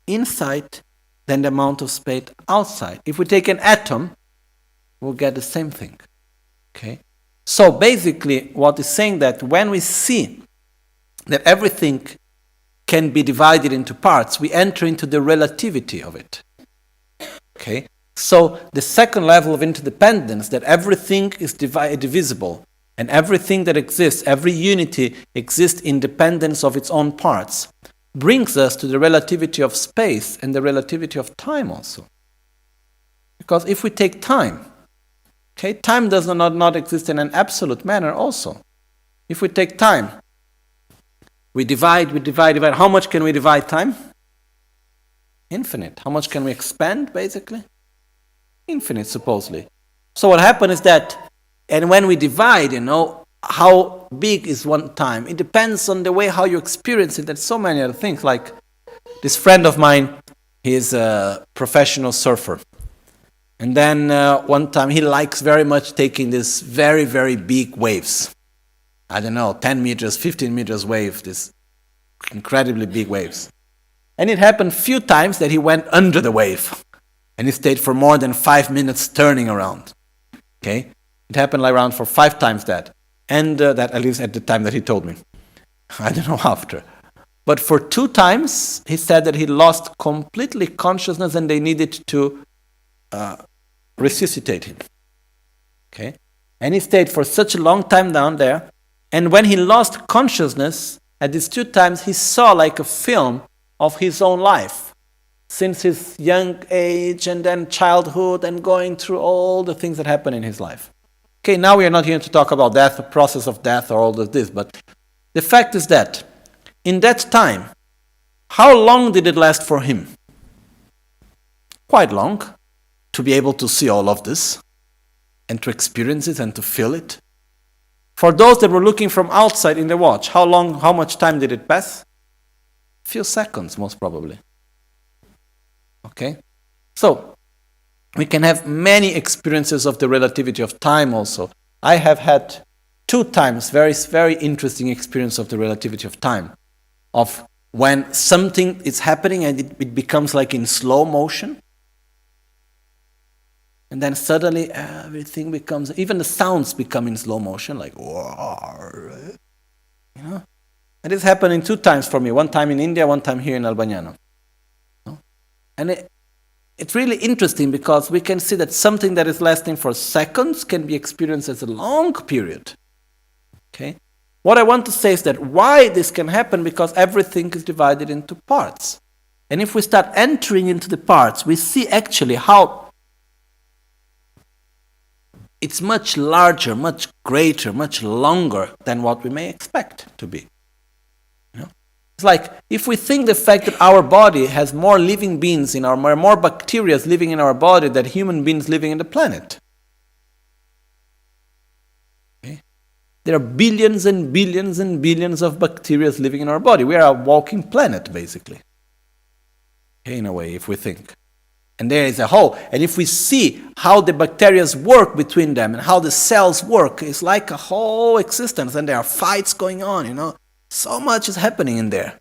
inside than the amount of space outside. If we take an atom, we'll get the same thing. Okay? So basically, what is saying that when we see that everything can be divided into parts, we enter into the relativity of it. Okay? So the second level of interdependence, that everything is divisible, and everything that exists, every unity exists in dependence of its own parts, brings us to the relativity of space and the relativity of time also. Because if we take time, okay, time does not exist in an absolute manner also. If we take time, we divide. How much can we divide time? Infinite. How much can we expand, basically? Infinite, supposedly. So what happened is that And when we divide, how big is one time? It depends on the way how you experience it. There's so many other things. Like this friend of mine, he's a professional surfer. And then one time he likes very much taking these very, very big waves. I don't know, 10 meters, 15 meters wave, this incredibly big waves. And it happened few times that he went under the wave. And he stayed for more than 5 minutes turning around. Okay? It happened like around for 5 times that. And that at least at the time that he told me. I don't know after. But for 2 times, he said that he lost completely consciousness and they needed to resuscitate him. Okay? And he stayed for such a long time down there. And when he lost consciousness, at these 2 times, he saw like a film of his own life. Since his young age and then childhood and going through all the things that happen in his life. Okay, now we are not here to talk about death, the process of death or all of this, but the fact is that in that time, how long did it last for him? Quite long, to be able to see all of this and to experience it and to feel it. For those that were looking from outside in the watch, how much time did it pass? A few seconds, most probably. Okay? So, we can have many experiences of the relativity of time also. I have had 2 times very, very interesting experience of the relativity of time. Of when something is happening and it becomes like in slow motion. And then suddenly everything becomes, even the sounds become in slow motion, like, and this happened 2 times for me. 1 time in India, 1 time here in Albagnano. And it's really interesting because we can see that something that is lasting for seconds can be experienced as a long period. Okay? What I want to say is that why this can happen, because everything is divided into parts. And if we start entering into the parts, we see actually how it's much larger, much greater, much longer than what we may expect to be. It's like if we think the fact that our body has more living beings in more bacteria living in our body than human beings living in the planet. Okay? There are billions and billions and billions of bacteria living in our body. We are a walking planet, basically. Okay, in a way, if we think. And there is a whole. And if we see how the bacteria work between them and how the cells work, it's like a whole existence. And there are fights going on, So much is happening in there.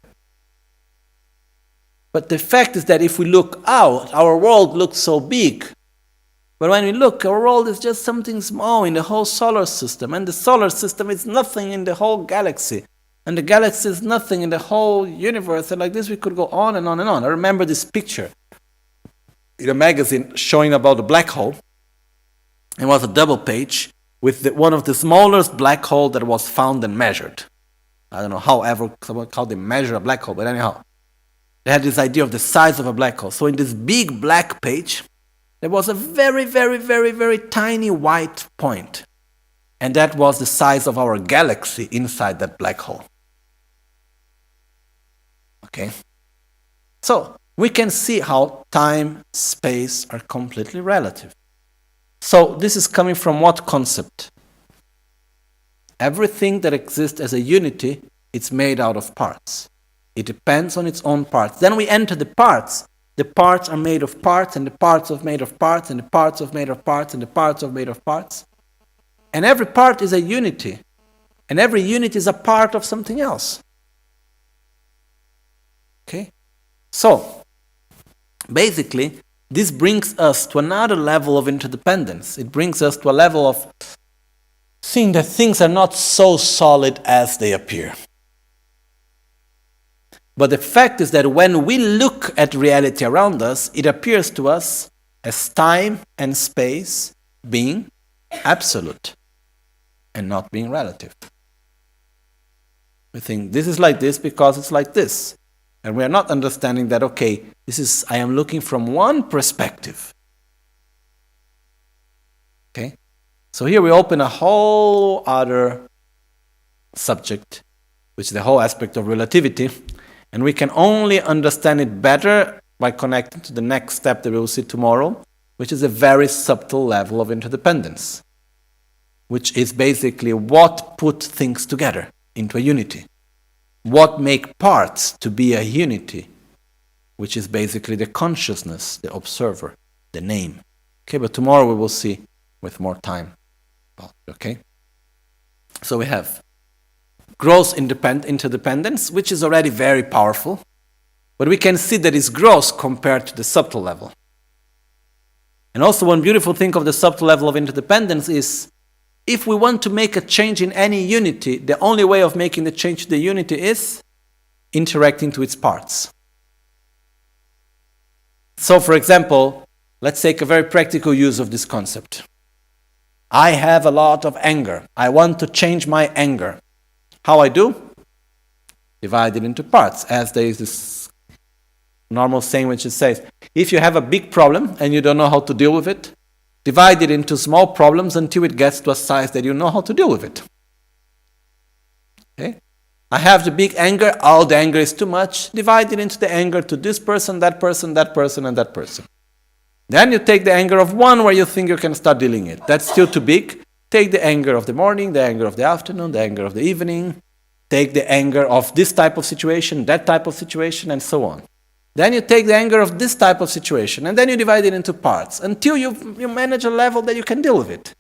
But the fact is that if we look out, our world looks so big. But when we look, our world is just something small in the whole solar system. And the solar system is nothing in the whole galaxy. And the galaxy is nothing in the whole universe. And like this we could go on and on and on. I remember this picture in a magazine showing about the black hole. It was a double page with one of the smallest black hole that was found and measured. I don't know how they measure a black hole, but anyhow. They had this idea of the size of a black hole. So in this big black page, there was a very, very, very, very tiny white point. And that was the size of our galaxy inside that black hole. Okay? So, we can see how time, space are completely relative. So, this is coming from what concept? Everything that exists as a unity, it's made out of parts. It depends on its own parts. Then we enter the parts. The parts are made of parts, and the parts are made of parts, and the parts are made of parts, and the parts are made of parts. And every part is a unity. And every unit is a part of something else. Okay? So, basically, this brings us to another level of interdependence. It brings us to a level of seeing that things are not so solid as they appear. But the fact is that when we look at reality around us, it appears to us as time and space being absolute and not being relative. We think this is like this because it's like this. And we are not understanding that, okay, I am looking from one perspective. Okay? So here we open a whole other subject, which is the whole aspect of relativity. And we can only understand it better by connecting to the next step that we will see tomorrow, which is a very subtle level of interdependence. which is basically what put things together into a unity. What make parts to be a unity, which is basically the consciousness, the observer, the name. Okay, but tomorrow we will see with more time about it, okay? So we have gross interdependence, which is already very powerful, but we can see that it's gross compared to the subtle level. And also one beautiful thing of the subtle level of interdependence is, if we want to make a change in any unity, the only way of making the change to the unity is interacting to its parts. So for example, let's take a very practical use of this concept. I have a lot of anger. I want to change my anger. How I do? Divide it into parts, as there is this normal saying which says, if you have a big problem and you don't know how to deal with it, divide it into small problems until it gets to a size that you know how to deal with it. Okay? I have the big anger, all the anger is too much, divide it into the anger to this person, that person, that person, and that person. Then you take the anger of one where you think you can start dealing it. That's still too big. Take the anger of the morning, the anger of the afternoon, the anger of the evening. Take the anger of this type of situation, that type of situation, and so on. Then you take the anger of this type of situation, and then you divide it into parts until you manage a level that you can deal with it.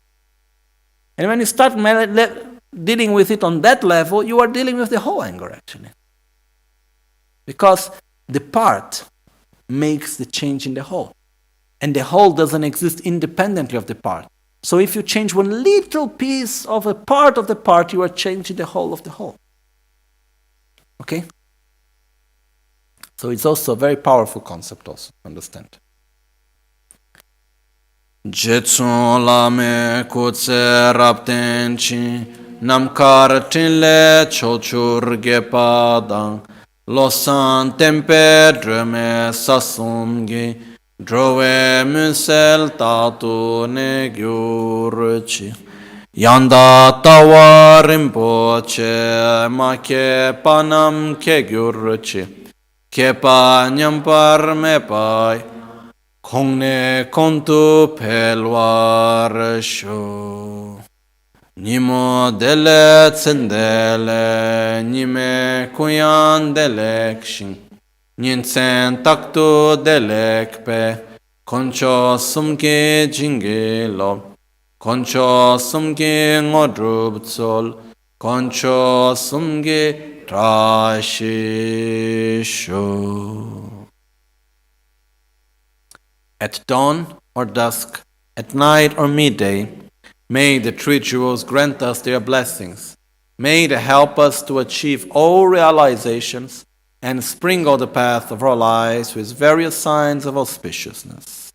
And when you start dealing with it on that level, you are dealing with the whole anger, actually. Because the part makes the change in the whole. And the whole doesn't exist independently of the part. So if you change one little piece of a part of the part, you are changing the whole of the whole. Okay? So it's also a very powerful concept also, understand. Jetsun lame kutse raptenchi namkar tinle chochur gepadang losan tempe dreme sasumgi drove Michel tatu ne gyurchi yanda tawa Rinpoche ma ke panam ke gyurchi kepa nyampar me pai kongne kontu pelwar sho nimo dele tsendele nime kuyan delekshin ninsen taktu delekpe koncho sumke jingelo koncho sumke ngodrubtsol koncho sumke Rashisho. At dawn or dusk, at night or midday, may the three jewels grant us their blessings. May they help us to achieve all realizations and sprinkle the path of our lives with various signs of auspiciousness.